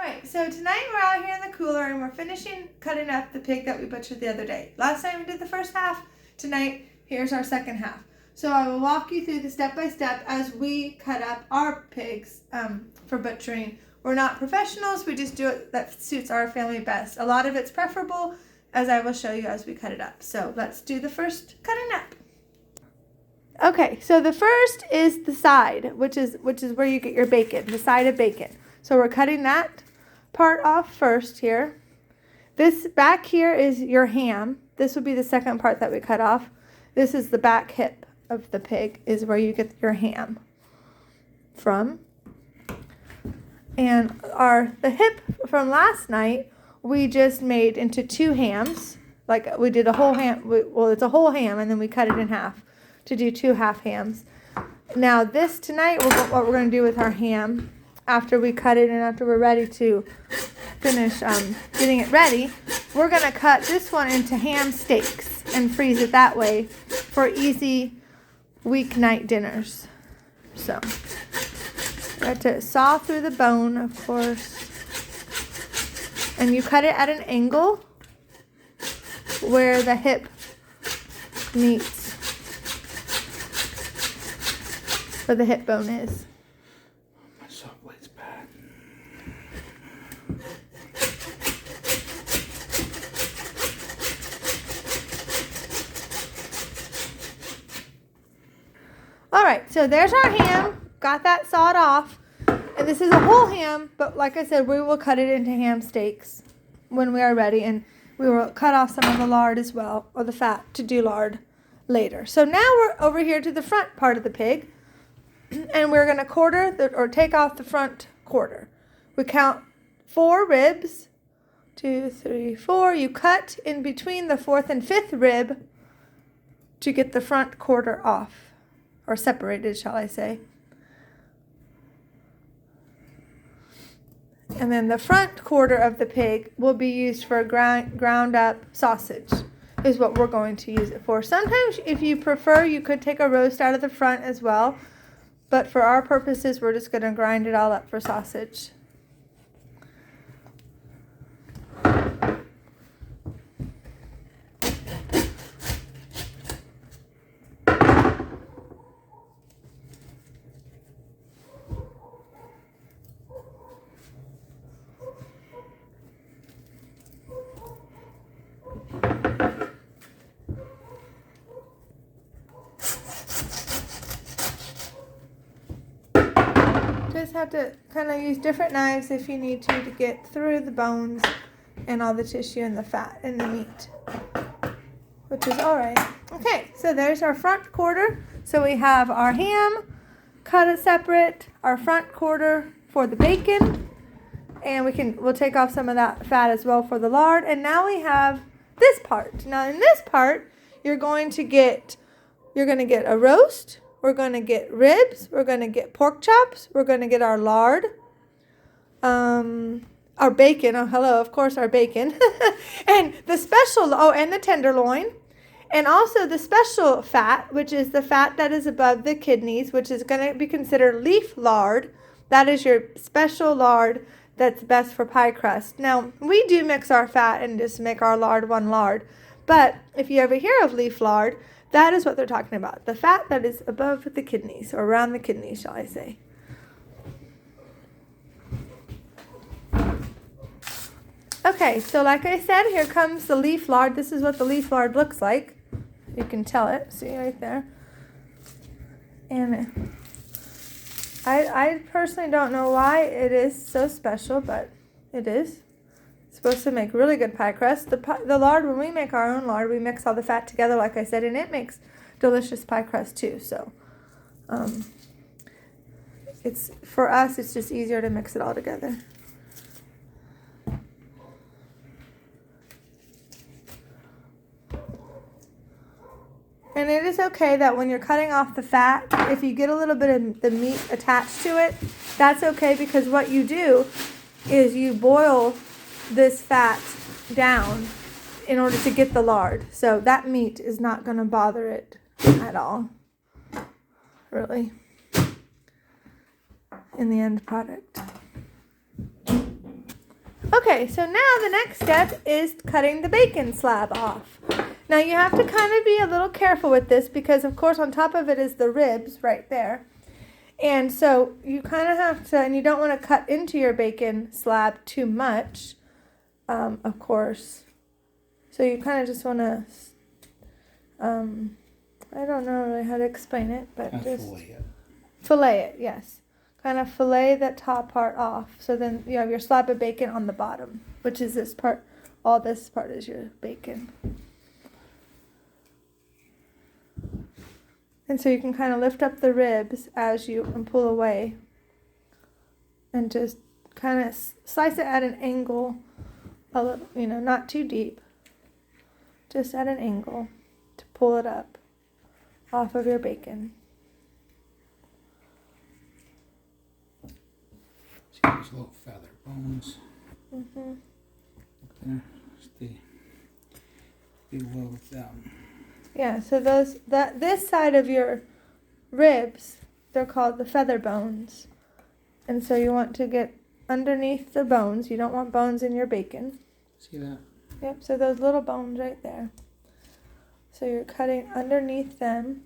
Alright, so tonight we're out here in the cooler and we're finishing cutting up the pig that we butchered the other day. Last time we did the first half, tonight here's our second half. So I will walk you through the step by step as we cut up our pigs for butchering. We're not professionals, we just do it that suits our family best. A lot of it's preferable, as I will show you as we cut it up. So let's do the first cutting up. Okay, so the first is the side, which is where you get your bacon, the side of bacon. So we're cutting that part off first here. This back here is your ham. This would be the second part that we cut off. This is the back hip of the pig, is where you get your ham from. And the hip from last night, we just made into two hams. Like we did a whole ham, well, it's a whole ham, and then we cut it in half to do two half hams. Now this tonight, what we're going to do with our ham, after we cut it and after we're ready to finish getting it ready, we're going to cut this one into ham steaks and freeze it that way for easy weeknight dinners. So we have to saw through the bone, of course, and you cut it at an angle where the hip meets where the hip bone is. My saw blade's bad. All right, so there's our ham. Got that sawed off. And this is a whole ham, but like I said, we will cut it into ham steaks when we are ready. And we will cut off some of the lard as well, or the fat, to do lard later. So now we're over here to the front part of the pig. And we're going to take off the front quarter. We count 4 ribs. 2, 3, 4. You cut in between the 4th and 5th rib to get the front quarter off. Or separated, shall I say. And then the front quarter of the pig will be used for ground up sausage, is what we're going to use it for. Sometimes, if you prefer, you could take a roast out of the front as well. But for our purposes, we're just going to grind it all up for sausage. Just have to kind of use different knives if you need to get through the bones and all the tissue and the fat and the meat, which is all right. Okay, so there's our front quarter. So we have our ham cut it separate, our front quarter for the bacon, and we'll take off some of that fat as well for the lard. And now we have this part. Now in this part, you're going to get a roast. We're going to get ribs. We're going to get pork chops. We're going to get our lard. Our bacon. Oh, hello. Of course, our bacon. And the special, and the tenderloin. And also the special fat, which is the fat that is above the kidneys, which is going to be considered leaf lard. That is your special lard that's best for pie crust. Now, we do mix our fat and just make our lard one lard. But if you ever hear of leaf lard, that is what they're talking about. The fat that is above the kidneys, or around the kidneys, shall I say. Okay, so like I said, here comes the leaf lard. This is what the leaf lard looks like. You can tell it. See right there? And I personally don't know why it is so special, but it is. It's supposed to make really good pie crust. The lard, when we make our own lard, we mix all the fat together, like I said, and it makes delicious pie crust too. So, for us, it's just easier to mix it all together. And it is okay that when you're cutting off the fat, if you get a little bit of the meat attached to it, that's okay, because what you do is you boil this fat down in order to get the lard. So that meat is not going to bother it at all, really, in the end product. Okay, so now the next step is cutting the bacon slab off. Now you have to kind of be a little careful with this because of course on top of it is the ribs right there. And so you kind of have to, and you don't want to cut into your bacon slab too much, of course. So you kind of just want to, I don't know really how to explain it, but just fillet it, yes. Kind of fillet that top part off. So then you have your slab of bacon on the bottom, which is this part. All this part is your bacon. And so you can kind of lift up the ribs as you and pull away. And just kind of slice it at an angle, a little, not too deep. Just at an angle to pull it up off of your bacon. See those little feather bones. Mm-hmm. There. Stay well with them. Yeah, so this side of your ribs, they're called the feather bones. And so you want to get underneath the bones. You don't want bones in your bacon. See that? Yep, so those little bones right there. So you're cutting underneath them.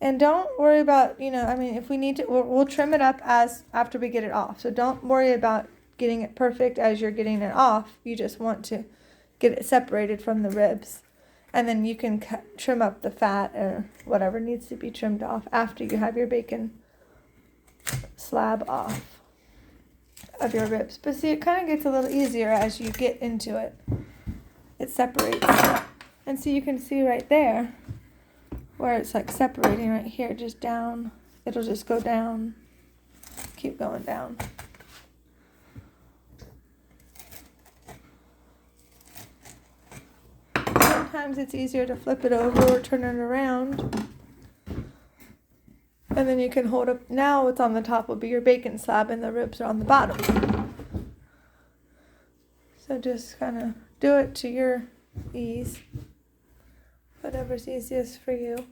And don't worry about, if we need to, we'll trim it up after we get it off. So don't worry about getting it perfect as you're getting it off. You just want to get it separated from the ribs. And then you can trim up the fat or whatever needs to be trimmed off after you have your bacon slab off of your ribs. But see, it kind of gets a little easier as you get into it. It separates. And so you can see right there where it's like separating right here, just down. It'll just go down. Keep going down. Sometimes it's easier to flip it over or turn it around. And then you can hold up. Now what's on the top will be your bacon slab and the ribs are on the bottom. So just kind of do it to your ease. Whatever's easiest for you.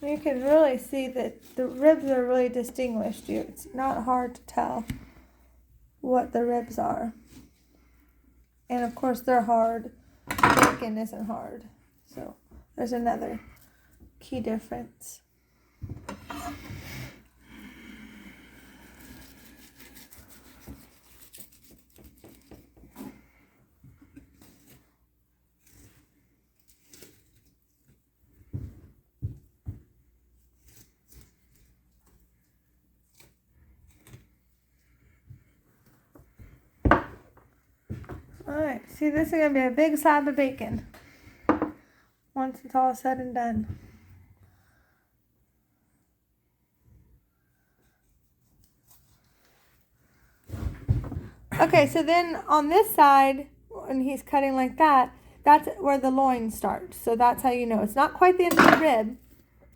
You can really see that the ribs are really distinguished. It's not hard to tell what the ribs are. And of course they're hard. Bacon isn't hard. So there's another key difference. Alright, see, this is going to be a big slab of bacon once it's all said and done. Okay, so then on this side, when he's cutting like that, that's where the loin starts. So that's how you know. It's not quite the end of the rib,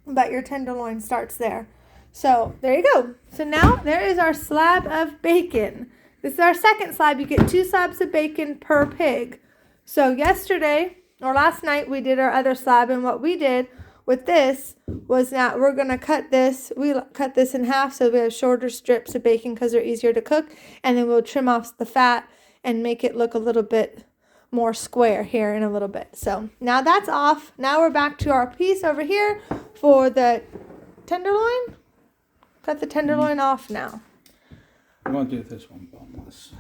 but your tenderloin starts there. So there you go. So now there is our slab of bacon. This is our second slab. You get 2 slabs of bacon per pig. So yesterday or last night we did our other slab, and what we did with this was that we're going to cut this. We cut this in half so we have shorter strips of bacon because they're easier to cook, and then we'll trim off the fat and make it look a little bit more square here in a little bit. So now that's off. Now we're back to our piece over here for the tenderloin. Cut the tenderloin off now. I'm going to do this one boneless.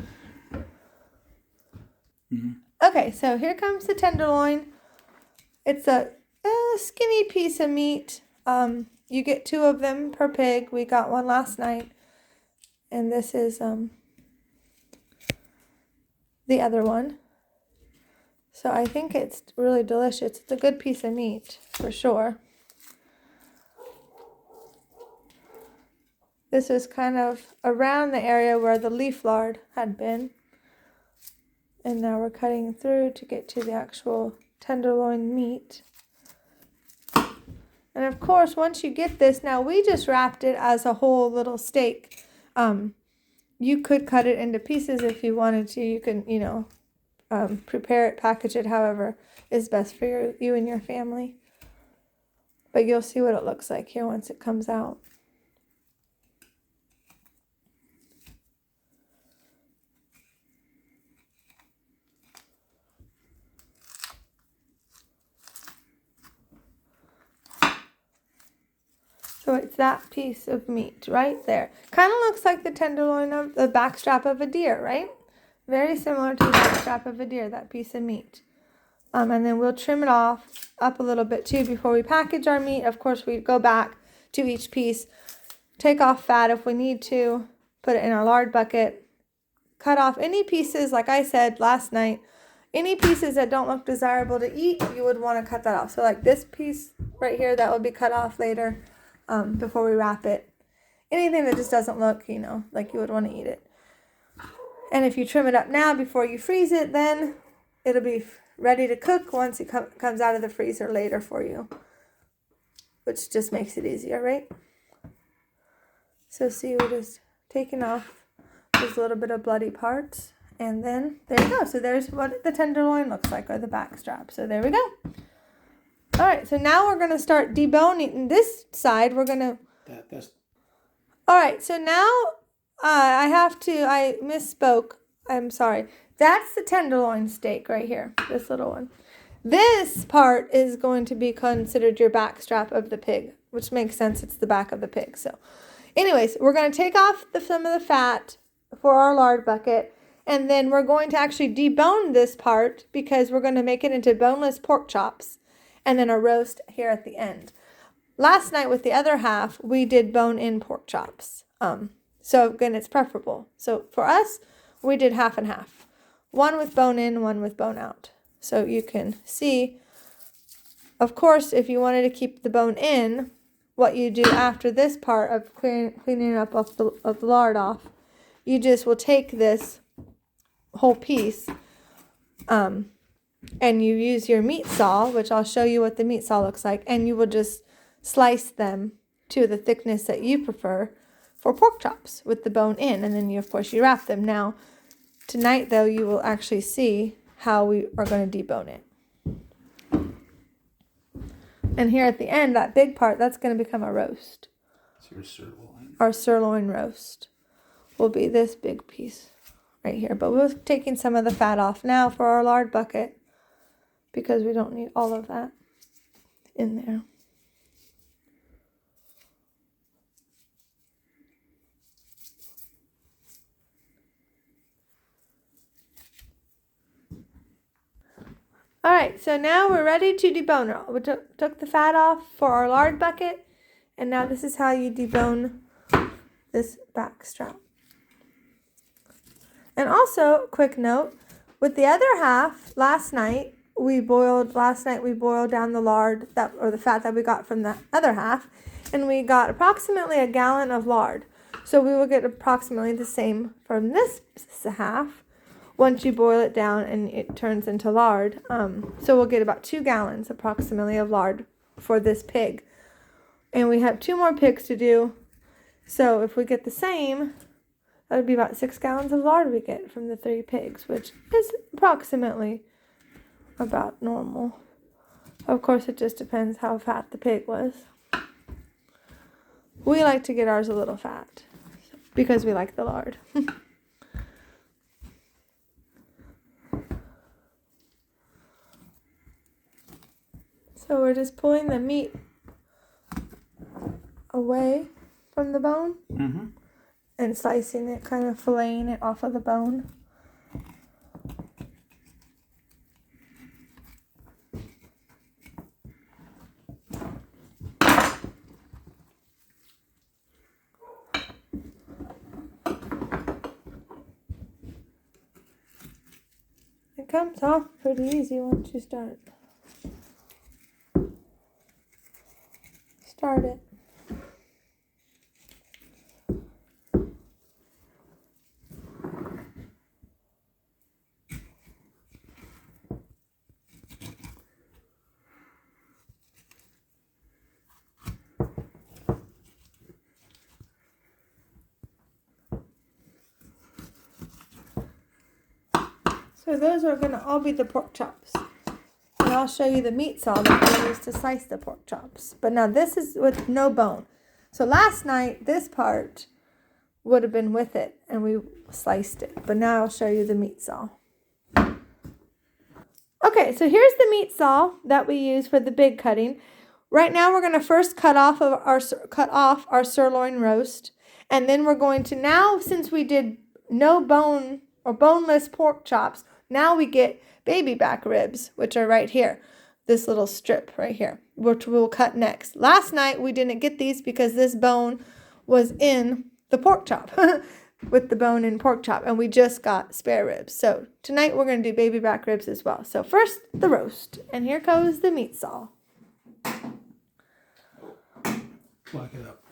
Okay, so here comes the tenderloin. It's a skinny piece of meat. You get 2 of them per pig. We got one last night. And this is the other one. So I think it's really delicious. It's a good piece of meat for sure. This is kind of around the area where the leaf lard had been. And now we're cutting through to get to the actual tenderloin meat. And of course, once you get this, now we just wrapped it as a whole little steak. You could cut it into pieces if you wanted to. You can, prepare it, package it however is best for you and your family. But you'll see what it looks like here once it comes out. So it's that piece of meat right there. Kind of looks like the tenderloin of the backstrap of a deer, right? Very similar to the backstrap of a deer, that piece of meat. And then we'll trim it off up a little bit too before we package our meat. Of course, we go back to each piece, take off fat if we need to, put it in our lard bucket, cut off any pieces, like I said last night, any pieces that don't look desirable to eat, you would want to cut that off. So like this piece right here, that will be cut off later. Before we wrap it. Anything that just doesn't look, like you would want to eat it. And if you trim it up now before you freeze it, then it'll be ready to cook once it comes out of the freezer later for you. Which just makes it easier, right? So see, we're just taking off those little bit of bloody parts. And then there you go. So there's what the tenderloin looks like, or the back strap. So there we go. All right, so now we're going to start deboning this side. We're going to... All right, so now I misspoke. I'm sorry. That's the tenderloin steak right here, this little one. This part is going to be considered your back strap of the pig, which makes sense. It's the back of the pig. So anyways, we're going to take off some of the fat for our lard bucket, and then we're going to actually debone this part because we're going to make it into boneless pork chops. And then a roast here at the end. Last night with the other half, we did bone-in pork chops. So again, it's preferable. So for us, we did half and half. One with bone in, one with bone out. So you can see, of course, if you wanted to keep the bone in, what you do after this part of cleaning up of the lard off, you just will take this whole piece, and you use your meat saw, which I'll show you what the meat saw looks like, and you will just slice them to the thickness that you prefer for pork chops with the bone in, and then you, of course, you wrap them. Now, tonight, though, you will actually see how we are going to debone it. And here at the end, that big part, that's going to become a roast. So your sirloin. Our sirloin roast will be this big piece right here. But we're taking some of the fat off now for our lard bucket, because we don't need all of that in there. All right, so now we're ready to debone it. We took the fat off for our lard bucket, and now this is how you debone this back strap. And also, quick note, with the other half, last night we boiled down the lard the fat that we got from the other half, and we got approximately a gallon of lard. So we will get approximately the same from this half once you boil it down and it turns into lard. So we'll get about 2 gallons approximately of lard for this pig. And we have 2 more pigs to do. So if we get the same, that would be about 6 gallons of lard we get from the 3 pigs, which is approximately about normal. Of course, it just depends how fat the pig was. We like to get ours a little fat because we like the lard. So we're just pulling the meat away from the bone and slicing it, kind of filleting it off of the bone. It comes off pretty easy once you start it. So those are gonna all be the pork chops. And I'll show you the meat saw that we use to slice the pork chops. But now this is with no bone. So last night, this part would have been with it and we sliced it. But now I'll show you the meat saw. Okay, so here's the meat saw that we use for the big cutting. Right now we're going to first cut off our sirloin roast. And then we're going to now, since we did no bone or boneless pork chops, now we get baby back ribs, which are right here. This little strip right here, which we'll cut next. Last night we didn't get these because this bone was in the pork chop with the bone in pork chop, and we just got spare ribs. So tonight we're going to do baby back ribs as well. So first the roast, and here goes the meat saw. Lock it up.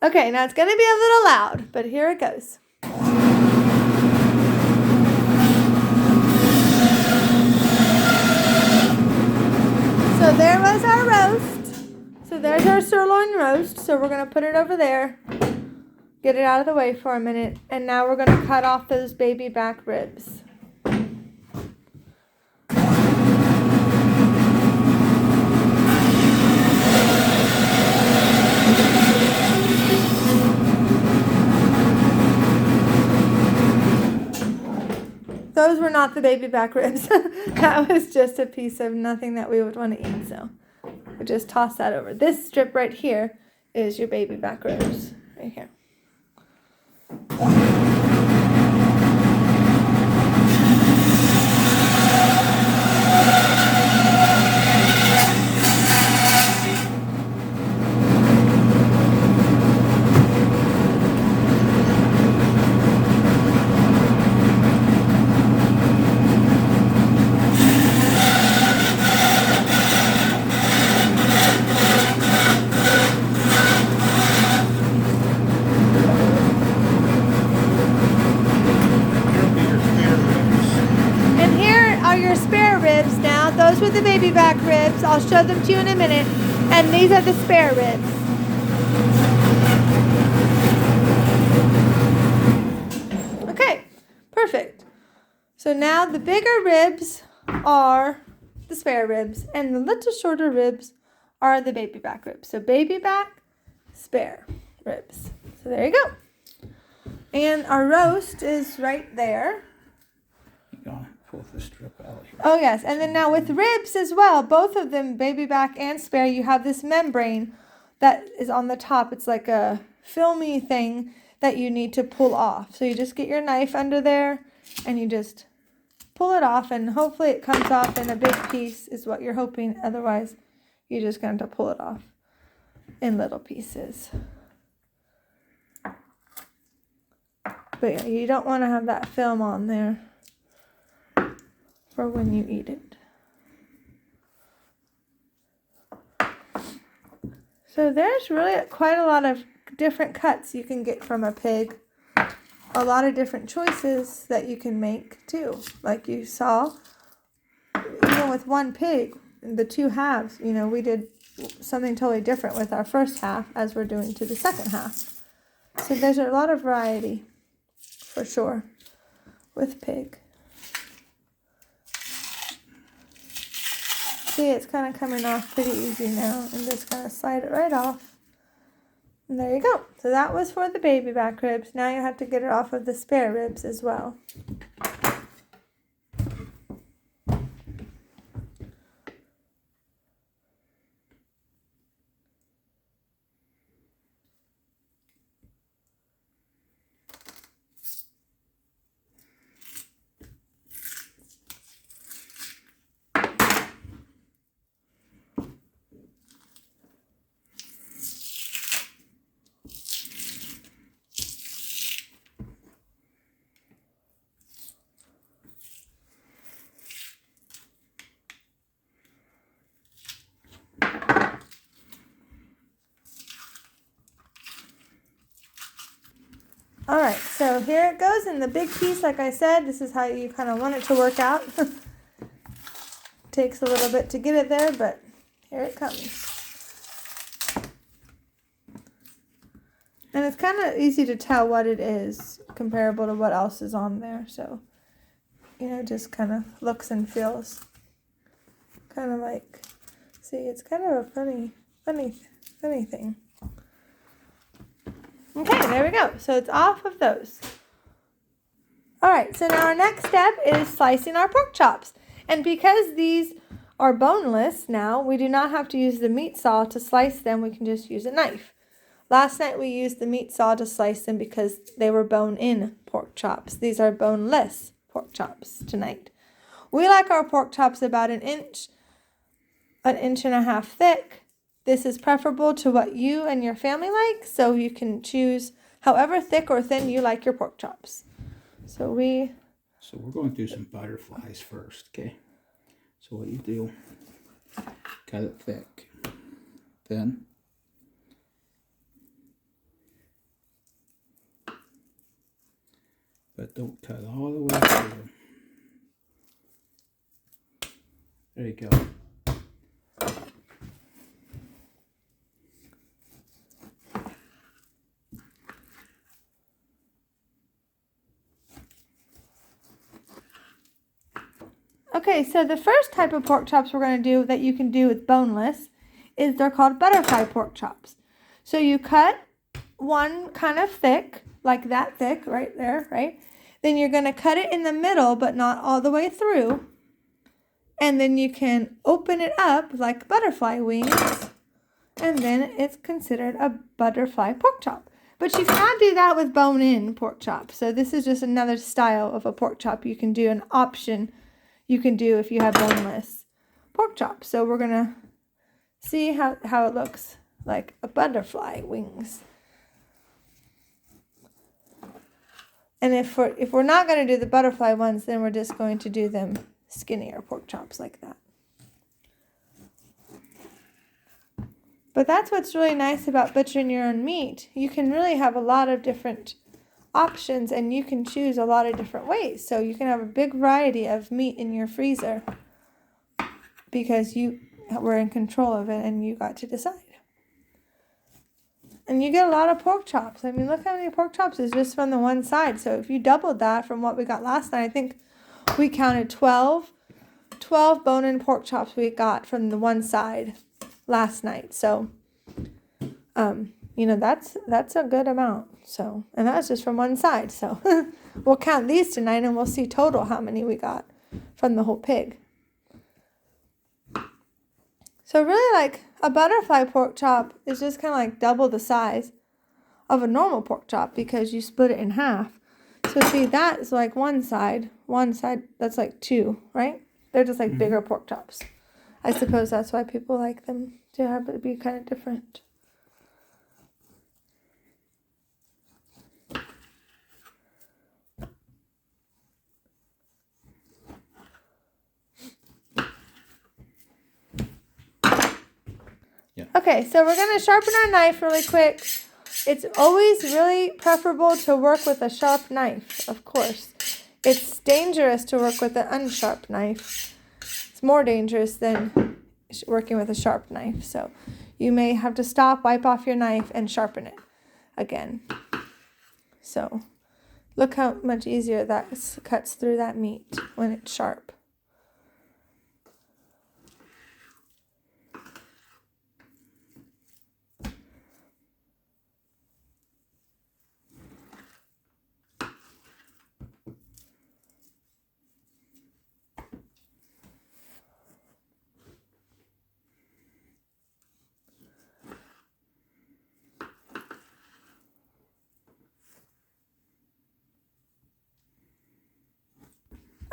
Okay, now it's going to be a little loud, but here it goes. So there was our roast. So there's our sirloin roast. So we're going to put it over there. Get it out of the way for a minute. And now we're going to cut off those baby back ribs. Those were not the baby back ribs. That was just a piece of nothing that we would want to eat. So we just toss that over. This strip right here is your baby back ribs. Right here. Those were the baby back ribs. I'll show them to you in a minute. And these are the spare ribs. Okay, perfect. So now the bigger ribs are the spare ribs, and the little shorter ribs are the baby back ribs. So baby back, spare ribs. So there you go. And our roast is right there. Pull the strip out here. Oh yes, and then now with ribs as well, both of them, baby back and spare, you have this membrane that is on the top. It's like a filmy thing that you need to pull off. So you just get your knife under there and you just pull it off, and hopefully it comes off in a big piece is what you're hoping. Otherwise, you're just going to pull it off in little pieces. But yeah, you don't want to have that film on there for when you eat it. So there's really quite a lot of different cuts you can get from a pig. A lot of different choices that you can make too. Like you saw, even with one pig, the two halves, you know, we did something totally different with our first half as we're doing to the second half. So there's a lot of variety for sure with pig. See, it's kind of coming off pretty easy now, and just kind of slide it right off. And there you go. So that was for the baby back ribs. Now you have to get it off of the spare ribs as well. All right, so here it goes in the big piece. Like I said, this is how you kind of want it to work out. Takes a little bit to get it there, but here it comes. And it's kind of easy to tell what it is comparable to what else is on there. So you know, just kind of looks and feels kind of like, see, it's kind of a funny thing. Okay, there we go. So it's off of those. All right, so now our next step is slicing our pork chops. And because these are boneless now, we do not have to use the meat saw to slice them. We can just use a knife. Last night we used the meat saw to slice them because they were bone-in pork chops. These are boneless pork chops tonight. We like our pork chops about an inch and a half thick. This is preferable to what you and your family like, so you can choose however thick or thin you like your pork chops. So we're going to do some butterflies first, okay? So what you do, cut it thick, then but don't cut all the way through. There you go. Okay, so the first type of pork chops we're going to do that you can do with boneless is they're called butterfly pork chops. So you cut one kind of thick, like that thick right there, right? Then you're going to cut it in the middle, but not all the way through. And then you can open it up like butterfly wings, and then it's considered a butterfly pork chop. But you cannot do that with bone-in pork chop. So this is just another style of a pork chop you can do, an option you can do if you have boneless pork chops. So we're going to see how it looks like a butterfly wings. And if we're not going to do the butterfly ones, then we're just going to do them skinnier pork chops like that. But that's what's really nice about butchering your own meat. You can really have a lot of different options, and you can choose a lot of different ways. So you can have a big variety of meat in your freezer because you were in control of it and you got to decide. And you get a lot of pork chops. I mean, look how many pork chops is just from the one side. So if you doubled that from what we got last night, I think we counted 12 bone-in pork chops we got from the one side last night. So, you know, that's a good amount. So, and that's just from one side. So we'll count these tonight and we'll see total how many we got from the whole pig. So really, like a butterfly pork chop is just kind of like double the size of a normal pork chop because you split it in half. So see, that is like one side, that's like two, right? They're just like bigger pork chops. I suppose that's why people like them to have it be kind of different. Yeah. Okay, so we're going to sharpen our knife really quick. It's always really preferable to work with a sharp knife, of course. It's dangerous to work with an unsharp knife. It's more dangerous than working with a sharp knife. So you may have to stop, wipe off your knife, and sharpen it again. So look how much easier that cuts through that meat when it's sharp.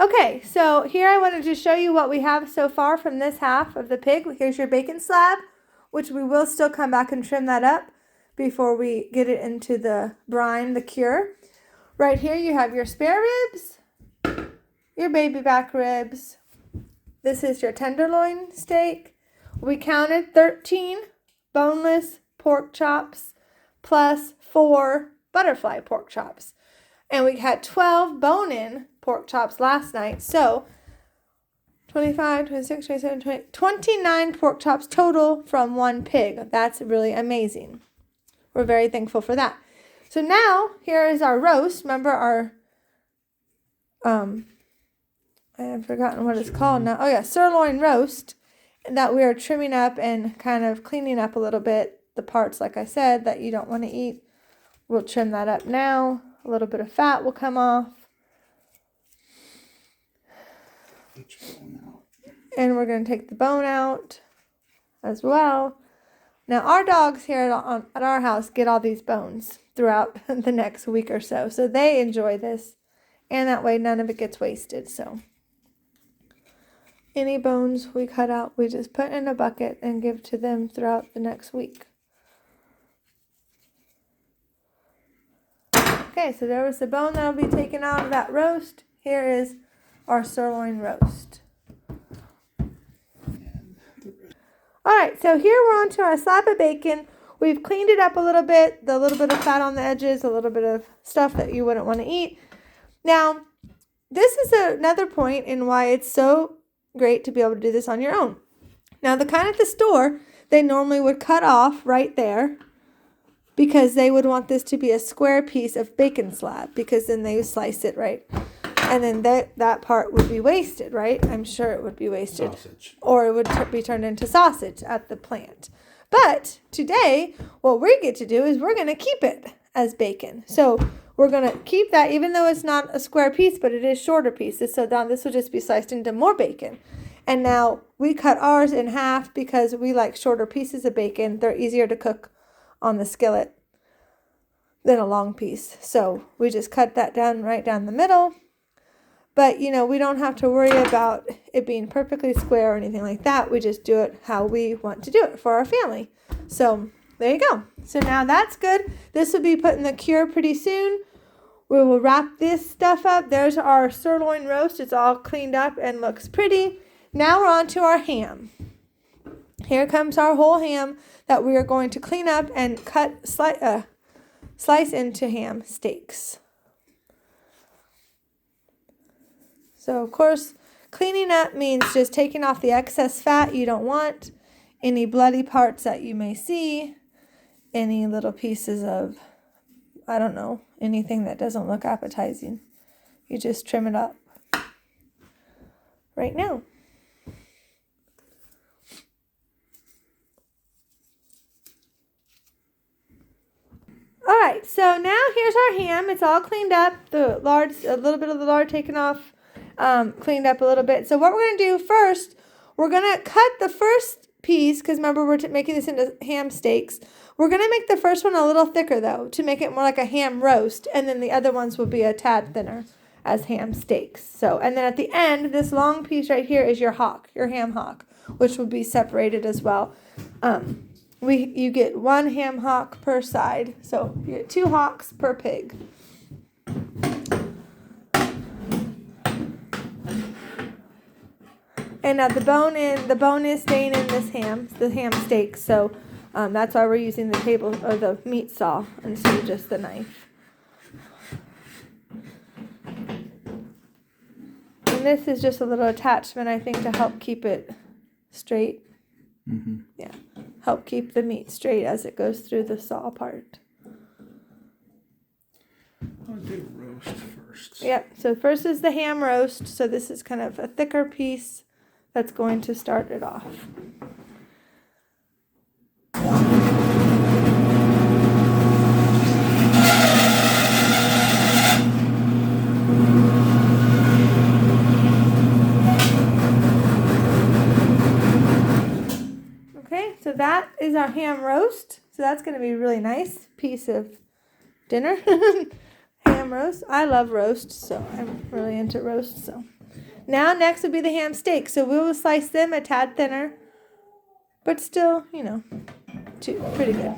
Okay, so here I wanted to show you what we have so far from this half of the pig. Here's your bacon slab, which we will still come back and trim that up before we get it into the brine, the cure. Right here you have your spare ribs, your baby back ribs. This is your tenderloin steak. We counted 13 boneless pork chops plus 4 butterfly pork chops. And we had 12 bone-in pork chops last night. So 25, 26, 27, 20, 29 pork chops total from one pig. That's really amazing. We're very thankful for that. So now here is our roast. Remember our I have forgotten what it's called now. Oh yeah, sirloin roast that we are trimming up and kind of cleaning up a little bit. The parts, like I said, that you don't want to eat. We'll trim that up now. A little bit of fat will come off. And we're going to take the bone out as well. Now, our dogs here at our house get all these bones throughout the next week or so. So they enjoy this. And that way none of it gets wasted. So any bones we cut out, we just put in a bucket and give to them throughout the next week. Okay, so there was the bone that will be taken out of that roast. Here is our sirloin roast. All right, so here we're on to our slab of bacon. We've cleaned it up a little bit, the little bit of fat on the edges, a little bit of stuff that you wouldn't want to eat. Now, this is another point in why it's so great to be able to do this on your own. Now, the kind at the store, they normally would cut off right there because they would want this to be a square piece of bacon slab because then they would slice it right. And then that part would be wasted, right? I'm sure it would be wasted. Sausage. Or it would be turned into sausage at the plant. But today, what we get to do is we're going to keep it as bacon. So we're going to keep that, even though it's not a square piece, but it is shorter pieces. So now this will just be sliced into more bacon. And now we cut ours in half because we like shorter pieces of bacon. They're easier to cook on the skillet than a long piece. So we just cut that down right down the middle. But, you know, we don't have to worry about it being perfectly square or anything like that. We just do it how we want to do it for our family. So there you go. So now that's good. This will be put in the cure pretty soon. We will wrap this stuff up. There's our sirloin roast. It's all cleaned up and looks pretty. Now we're on to our ham. Here comes our whole ham that we are going to clean up and cut, slice into ham steaks. So, of course, cleaning up means just taking off the excess fat you don't want, any bloody parts that you may see, any little pieces of, I don't know, anything that doesn't look appetizing. You just trim it up right now. All right, so now here's our ham. It's all cleaned up. The lard, a little bit of the lard taken off. Cleaned up a little bit. So what we're going to do first, we're going to cut the first piece, because remember we're making this into ham steaks. We're going to make the first one a little thicker though, to make it more like a ham roast, and then the other ones will be a tad thinner as ham steaks. So, and then at the end, this long piece right here is your hock, your ham hock, which will be separated as well. You get one ham hock per side, so you get 2 hocks per pig. And now the bone is staying in this ham, the ham steak. So that's why we're using the table or the meat saw instead of just the knife. And this is just a little attachment, I think, to help keep it straight. Mm-hmm. Yeah, help keep the meat straight as it goes through the saw part. I'll do roast first. Yep. So first is the ham roast. So this is kind of a thicker piece. That's going to start it off. Okay, so that is our ham roast. So that's going to be a really nice piece of dinner. Ham roast. I love roast, so I'm really into roast, so. Now, next would be the ham steak. So we will slice them a tad thinner, but still, you know, pretty good.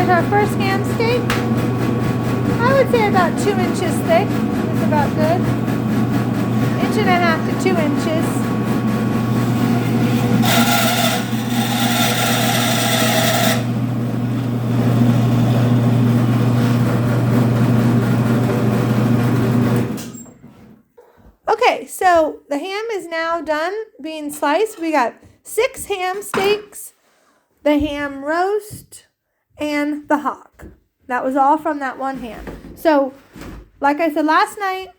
Our first ham steak, I would say about 2 inches thick is about good. 1.5 to 2 inches. Okay, so the ham is now done being sliced. We got 6 ham steaks, the ham roast, and the hog. That was all from that one ham. So, like I said last night,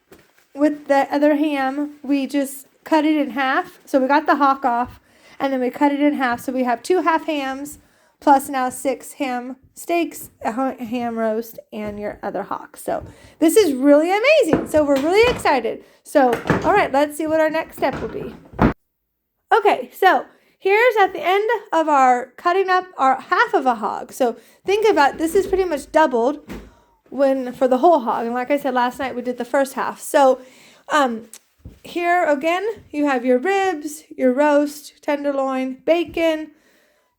with the other ham, we just cut it in half. So we got the hock off, and then we cut it in half. So we have 2 half hams, plus now 6 ham steaks, a ham roast, and your other hock. So this is really amazing. So we're really excited. So, all right, let's see what our next step will be. Okay, so here's at the end of our cutting up our half of a hog. So think about, this is pretty much doubled for the whole hog. And like I said last night, we did the first half. So here again, you have your ribs, your roast, tenderloin, bacon,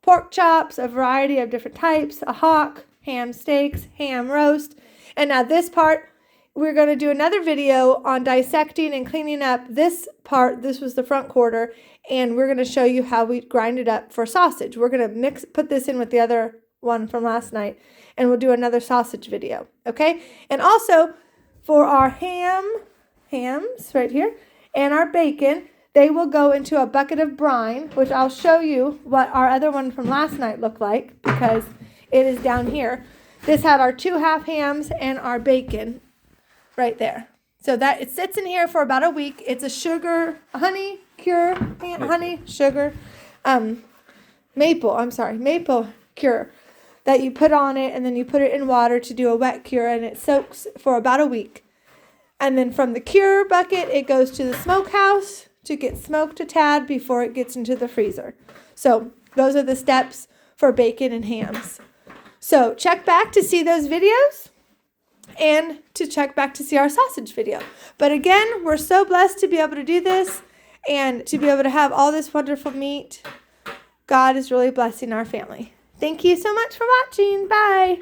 pork chops, a variety of different types, a hock, ham steaks, ham roast. And now this part, we're going to do another video on dissecting and cleaning up this part. This was the front quarter, and we're going to show you how we grind it up for sausage. We're going to put this in with the other one from last night, and we'll do another sausage video, okay? And also, for our hams right here, and our bacon, they will go into a bucket of brine, which I'll show you what our other one from last night looked like, because it is down here. This had our 2 half hams and our bacon right there. So that it sits in here for about a week. It's a honey cure maple cure that you put on it, and then you put it in water to do a wet cure, and it soaks for about a week. And then from the cure bucket, it goes to the smokehouse to get smoked a tad before it gets into the freezer. So those are the steps for bacon and hams. So check back to see those videos and to check back to see our sausage video. But again, we're so blessed to be able to do this and to be able to have all this wonderful meat. God is really blessing our family. Thank you so much for watching. Bye.